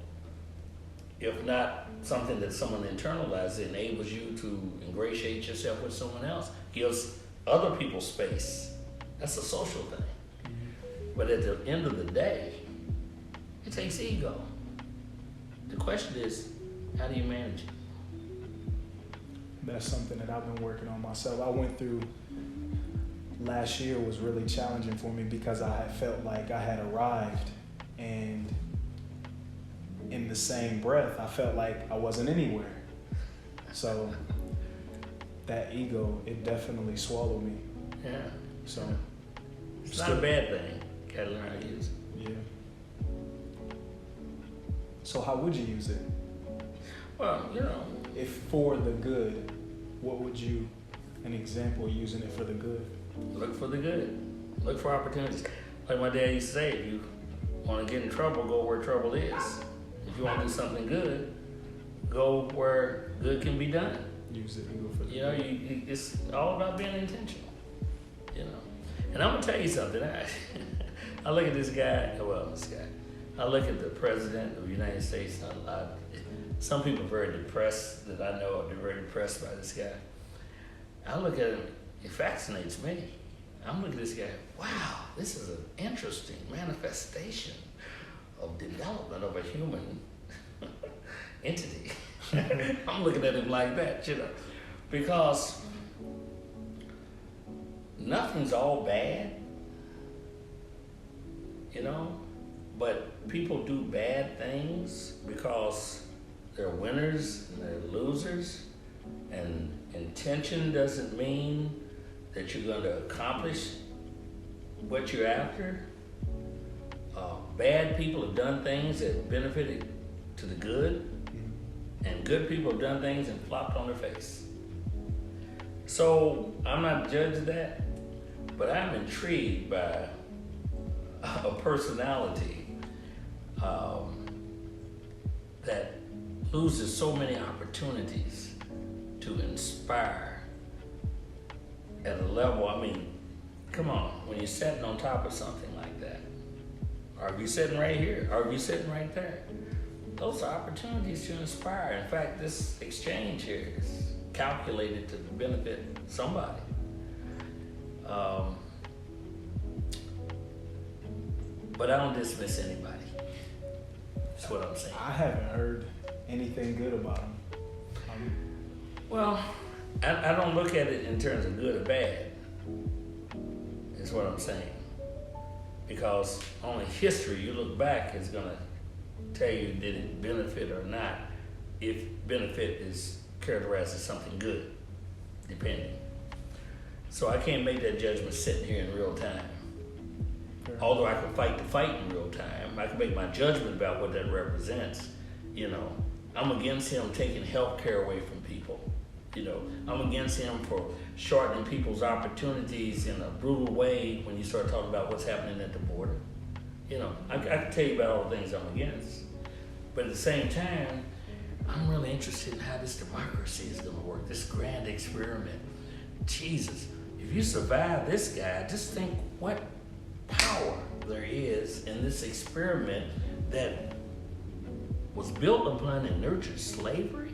if not something that someone internalizes. It enables you to ingratiate yourself with someone else, gives other people space. That's a social thing. But at the end of the day, it takes ego. The question is, how do you manage it? That's something that I've been working on myself. I went through, last year was really challenging for me because I had felt like I had arrived, and in the same breath, I felt like I wasn't anywhere. So that ego, it definitely swallowed me. Yeah. So it's not a bad thing. Gotta learn how to use it. Yeah. So how would you use it? Well, if for the good, what would you, an example of using it for the good? Look for the good. Look for opportunities. Like my dad used to say, if you want to get in trouble, go where trouble is. If you want to do something good, go where good can be done. Use it and go for the good. It's all about being intentional. And I'm gonna tell you something. I look at this guy. I look at the president of the United States. Some people are very depressed that I know. They're very depressed by this guy. I look at him. It fascinates me. I'm looking at this guy. Wow, this is an interesting manifestation of development of a human entity. I'm looking at him like that, because nothing's all bad, but people do bad things because they're winners and they're losers, and intention doesn't mean that you're going to accomplish what you're after. Bad people have done things that benefited to the good, and good people have done things and flopped on their face. So I'm not judging that, but I'm intrigued by a personality that loses so many opportunities to inspire at a level. I mean, come on, when you're sitting on top of something like that, or if you're sitting right here, or if you're sitting right there, those are opportunities to inspire. In fact, this exchange here is calculated to benefit somebody. But I don't dismiss anybody. That's what I'm saying. I haven't heard anything good about him. Well, I don't look at it in terms of good or bad. Is what I'm saying. Because only history, you look back, is going to tell you did it benefit or not, if benefit is characterized as something good, depending. So I can't make that judgment sitting here in real time. Although I can fight the fight in real time, I can make my judgment about what that represents. I'm against him taking health care away from people. I'm against him for shortening people's opportunities in a brutal way when you start talking about what's happening at the border. I can tell you about all the things I'm against. But at the same time, I'm really interested in how this democracy is going to work, this grand experiment. Jesus, if you survive this guy, just think what power there is in this experiment that was built upon and nurtured slavery,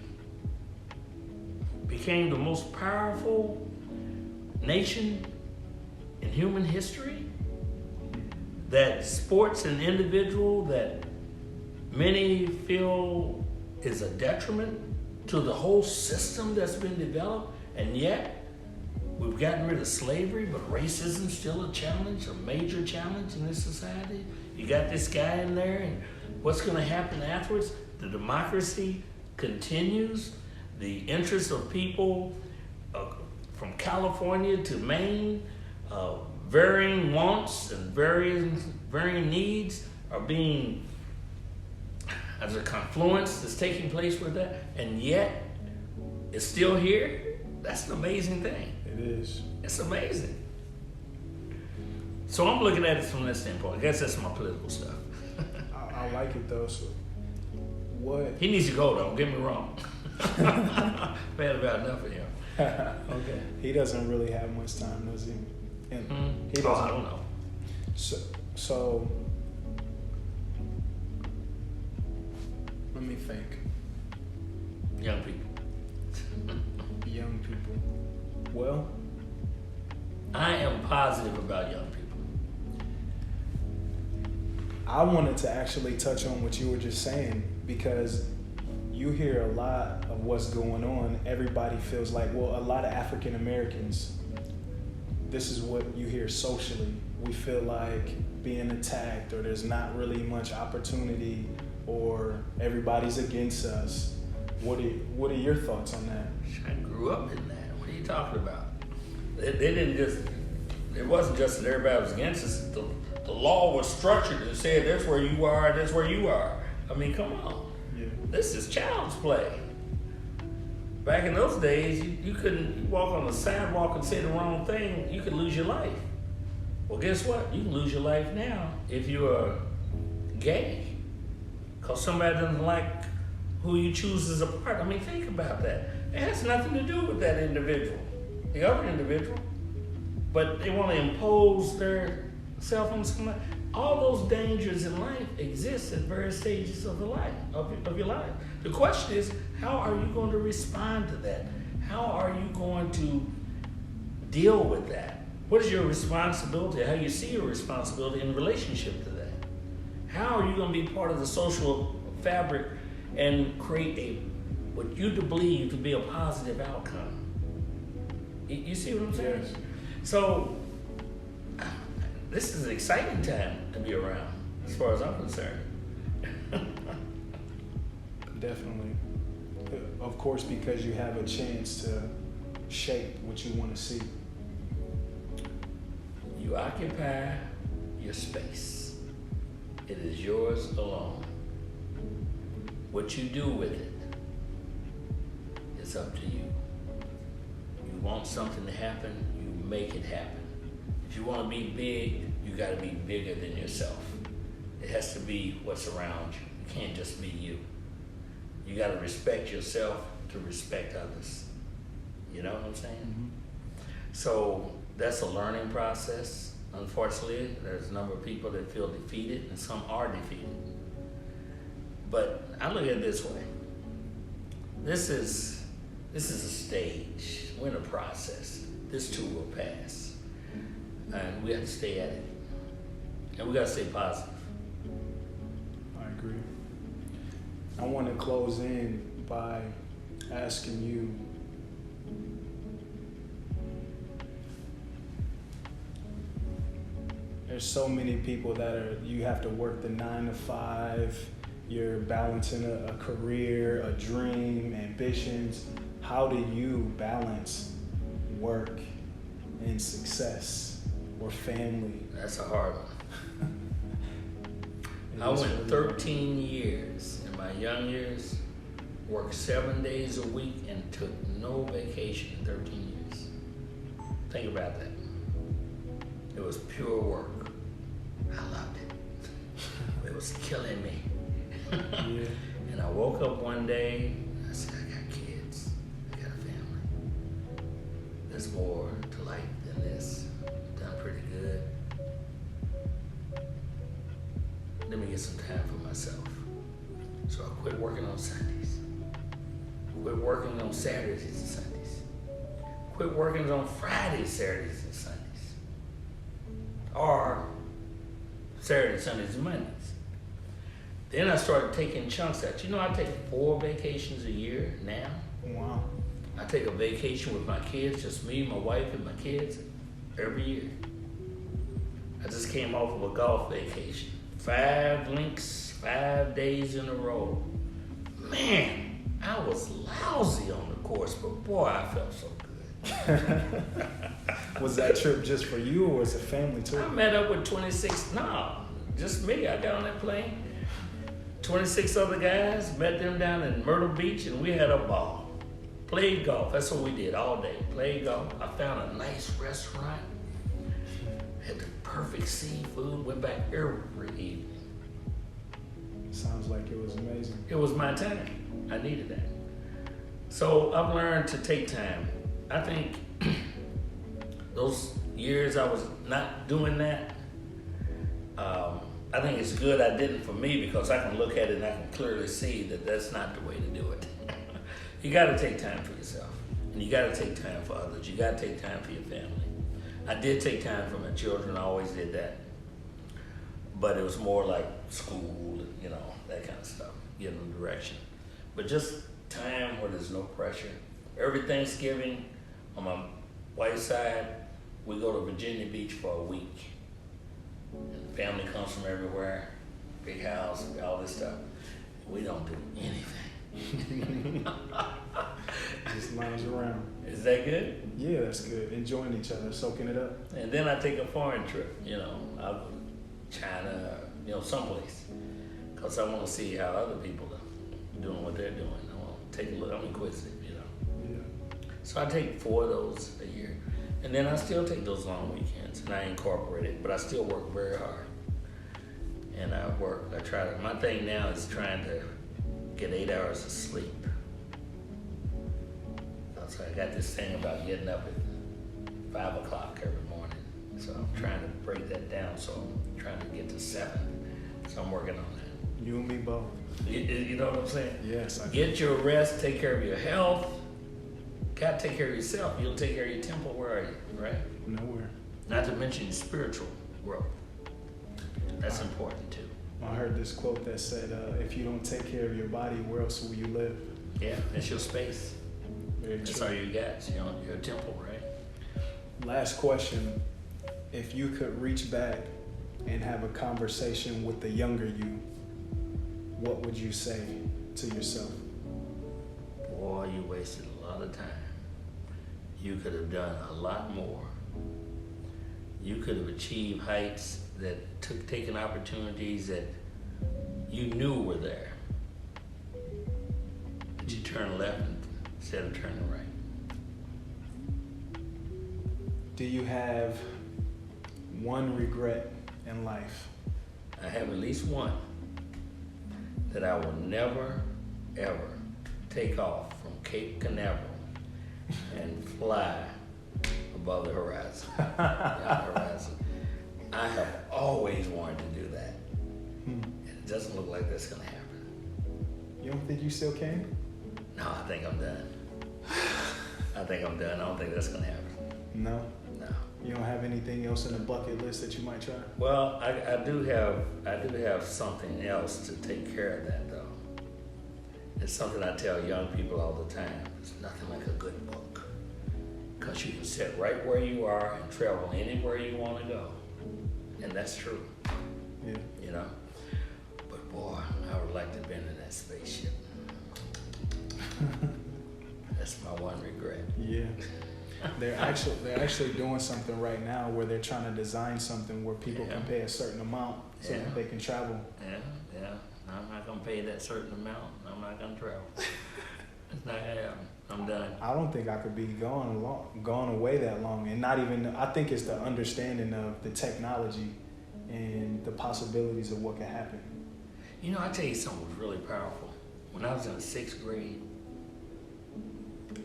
became the most powerful nation in human history, that sports an individual that many feel is a detriment to the whole system that's been developed, and yet we've gotten rid of slavery, but racism's still a challenge, a major challenge in this society. You got this guy in there, and what's going to happen afterwards? The democracy continues. The interests of people from California to Maine, varying wants and varying needs are being, as a confluence that's taking place with that, and yet it's still here. That's an amazing thing. It is. It's amazing. So I'm looking at it from that standpoint. I guess that's my political stuff. I like it though. So what? He needs to go though. Don't get me wrong. Bad about enough of him. Okay. He doesn't really have much time, does he? And he doesn't. I don't know. So let me think. Young people. Young people. Well, I am positive about young people. I wanted to actually touch on what you were just saying, because you hear a lot of what's going on. Everybody feels like, well, a lot of African Americans, this is what you hear socially. We feel like being attacked, or there's not really much opportunity, or everybody's against us. What are your thoughts on that? I grew up in that. What are you talking about? They didn't just, it wasn't just that everybody was against us. The law was structured and said, that's where you are, that's where you are. I mean, come on. Yeah. This is child's play. Back in those days, you couldn't walk on the sidewalk and say the wrong thing, you could lose your life. Well, guess what? You can lose your life now if you're gay, because somebody doesn't like who you choose as a partner. I mean, think about that. It has nothing to do with that individual, the other individual, but they want to impose their self on somebody. All those dangers in life exist at various stages of the life of your life. The question is, how are you going to respond to that? How are you going to deal with that? What is your responsibility? How you see your responsibility in relationship to that? How are you going to be part of the social fabric and create what you believe to be a positive outcome? You see what I'm saying? Yes. So this is an exciting time to be around, as far as I'm concerned. Definitely. Of course, because you have a chance to shape what you want to see. You occupy your space. It is yours alone. What you do with it is up to you. You want something to happen, you make it happen. If you want to be big, you got to be bigger than yourself. It has to be what's around you. It can't just be you. You got to respect yourself to respect others. You know what I'm saying? Mm-hmm. So that's a learning process. Unfortunately, there's a number of people that feel defeated, and some are defeated. But I look at it this way. This is a stage. We're in a process. This too will pass. And we have to stay at it. And we got to stay positive. I agree. I want to close in by asking you, there's so many people that you have to work the 9 to 5, you're balancing a career, a dream, ambitions. How do you balance work and success or family? That's a hard one. I went 13 years in my young years, worked 7 days a week, and took no vacation in 13 years. Think about that. It was pure work. I loved it. It was killing me. Yeah. And I woke up one day, I said, I got kids, I got a family. There's more to life than this. I've done pretty good. Let me get some time for myself. So I quit working on Sundays. Quit working on Saturdays and Sundays. Quit working on Fridays, Saturdays, and Sundays. Or Saturdays, Sundays, and Mondays. Then I started taking chunks out. I take 4 vacations a year now. Wow. I take a vacation with my kids, just me, my wife, and my kids, every year. I just came off of a golf vacation. 5 links, 5 days in a row. Man, I was lousy on the course, but boy, I felt so good. Was that trip just for you, or was it family too? I met up with 26, just me. I got on that plane. 26 other guys, met them down in Myrtle Beach, and we had a ball. Played golf, that's what we did all day. Played golf. I found a nice restaurant. Had the perfect seafood, went back every evening. Sounds like it was amazing. It was my time. I needed that. So I've learned to take time. I think those years I was not doing that, I think it's good I didn't for me, because I can look at it and I can clearly see that that's not the way to do it. You got to take time for yourself, and you got to take time for others. You got to take time for your family. I did take time for my children. I always did that, but it was more like school, that kind of stuff, getting them direction. But just time where there's no pressure. Every Thanksgiving, on my wife's side, we go to Virginia Beach for a week. And the family comes from everywhere, big house, all this stuff. We don't do anything. Just lounge around. Is that good? Yeah, that's good. Enjoying each other, soaking it up. And then I take a foreign trip, I'll go to China, someplace. Because I want to see how other people are doing what they're doing. I want to take a look. I'm inquisitive, Yeah. So I take 4 of those a year. And then I still take those long weekends, and I incorporate it, but I still work very hard. And my thing now is trying to get 8 hours of sleep. So I got this thing about getting up at 5 o'clock every morning. So I'm trying to break that down. So I'm trying to get to 7. So I'm working on that. You and me both. You know what I'm saying? Yes. Get your rest, take care of your health. Got to take care of yourself. You'll take care of your temple. Where are you, right? Nowhere. Not to mention your spiritual growth. That's important too. I heard this quote that said, if you don't take care of your body, where else will you live? Yeah, that's your space. Very That's true. all you got. Your temple, right? Last question. If you could reach back and have a conversation with the younger you, what would you say to yourself? Boy, you wasted a lot of time. You could have done a lot more. You could have achieved heights that taken opportunities that you knew were there. But you turned left instead of turning right. Do you have one regret in life? I have at least one, that I will never, ever take off from Cape Canaveral and fly above the horizon. I have always wanted to do that. And it doesn't look like that's gonna happen. You don't think you still can? No, I think I'm done. I don't think that's gonna happen. No? No. You don't have anything else in the bucket list that you might try? Well, I do have something else to take care of that though. It's something I tell young people all the time. It's nothing like a good book. Because you can sit right where you are and travel anywhere you want to go. And that's true. Yeah. But boy, I would like to have been in that spaceship. That's my one regret. Yeah. They're actually doing something right now where they're trying to design something where people can pay a certain amount so that they can travel. Yeah. I'm not gonna pay that certain amount. I'm not gonna travel. It's not gonna happen. I'm done. I don't think I could be gone away that long, and not even. I think it's the understanding of the technology and the possibilities of what could happen. I tell you something was really powerful. When I was in the 6th grade,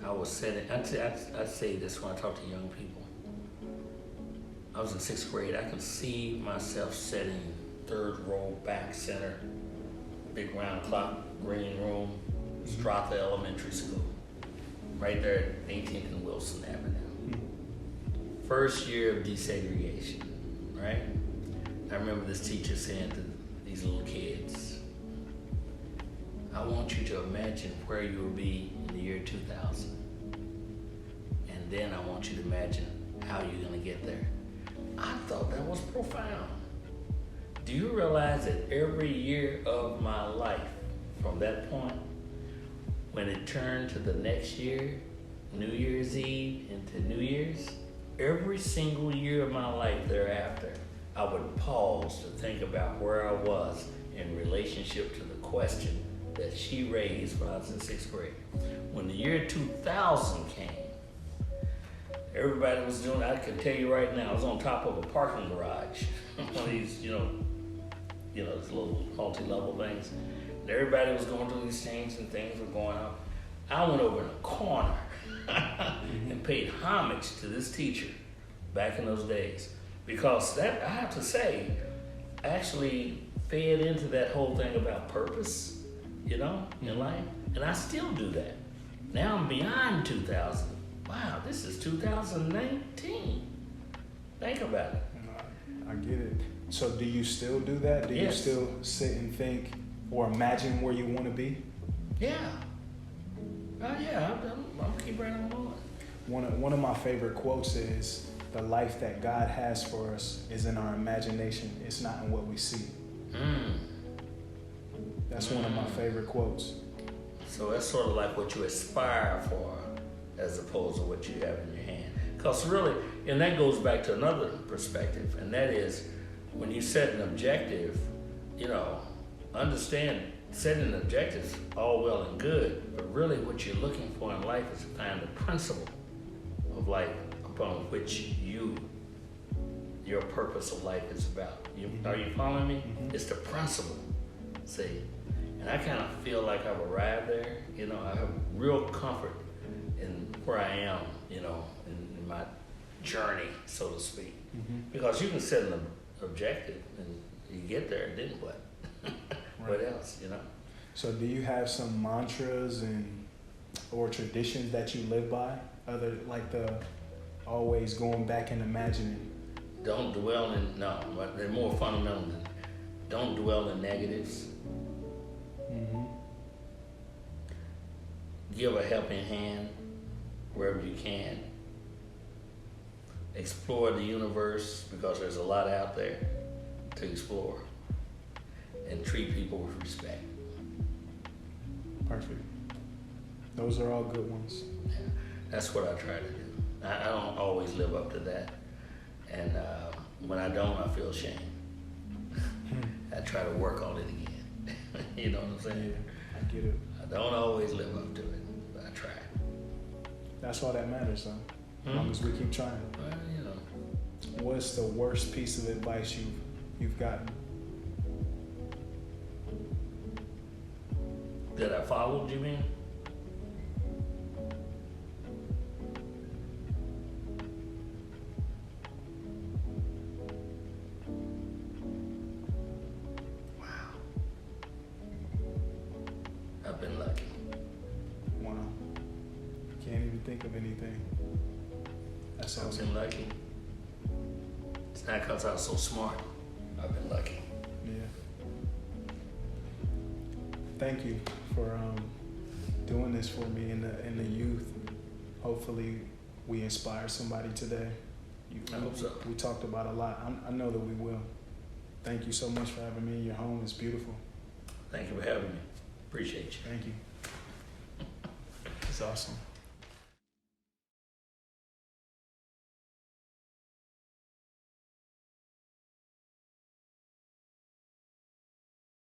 I was setting. I say this when I talk to young people. I was in 6th grade. I can see myself sitting 3rd row, back center, big round clock, green room, Strotha Elementary School, right there at 18th and Wilson Avenue. First year of desegregation, right? I remember this teacher saying to these little kids, I want you to imagine where you will be in the year 2000. And then I want you to imagine how you're going to get there. I thought that was profound. Do you realize that every year of my life, from that point, when it turned to the next year, New Year's Eve into New Year's, every single year of my life thereafter, I would pause to think about where I was in relationship to the question that she raised when I was in 6th grade. When the year 2000 came, everybody was doing, I can tell you right now, I was on top of a parking garage, one of these, these little multi-level things. And everybody was going through these things and things were going on. I went over in a corner and paid homage to this teacher back in those days. Because that, I have to say, actually fed into that whole thing about purpose, in life. And I still do that. Now I'm beyond 2000. Wow, this is 2019. Think about it. I get it. So do you still do that? Do Yes. you still sit and think or imagine where you want to be? Yeah. Oh yeah, I'll keep right on going. One of my favorite quotes is, the life that God has for us is in our imagination. It's not in what we see. That's one of my favorite quotes. So that's sort of like what you aspire for as opposed to what you have in your hand. Because really, and that goes back to another perspective, and that is when you set an objective, understand setting an objective is all well and good, but really what you're looking for in life is to find the principle of life upon which your purpose of life is about. Are you following me? Mm-hmm. It's the principle, see? And I kind of feel like I've arrived there. I have real comfort in where I am, in my journey, so to speak. Mm-hmm. Because you can set an objective and you get there, and then what? What else, So do you have some mantras or traditions that you live by? Other like the always going back and imagining? Don't dwell in, no, but they're more fundamental than, don't dwell in negatives. Mm-hmm. Give a helping hand wherever you can. Explore the universe because there's a lot out there to explore. And treat people with respect. Perfect. Those are all good ones. Yeah, that's what I try to do. I don't always live up to that. And when I don't, I feel shame. I try to work on it again. You know what I'm saying? Yeah, I get it. I don't always live up to it, but I try. That's all that matters, though. As long as we keep trying. Well, What's the worst piece of advice you've gotten? that I followed, you mean? Wow. I've been lucky. Wow. Can't even think of anything. That's I've awesome. been lucky. It's not because I was so smart. I've been lucky. Yeah. Thank you for doing this for me and the youth. Hopefully, we inspire somebody today. I hope so. We talked about a lot. I know that we will. Thank you so much for having me in your home. It's beautiful. Thank you for having me. Appreciate you. Thank you. It's awesome.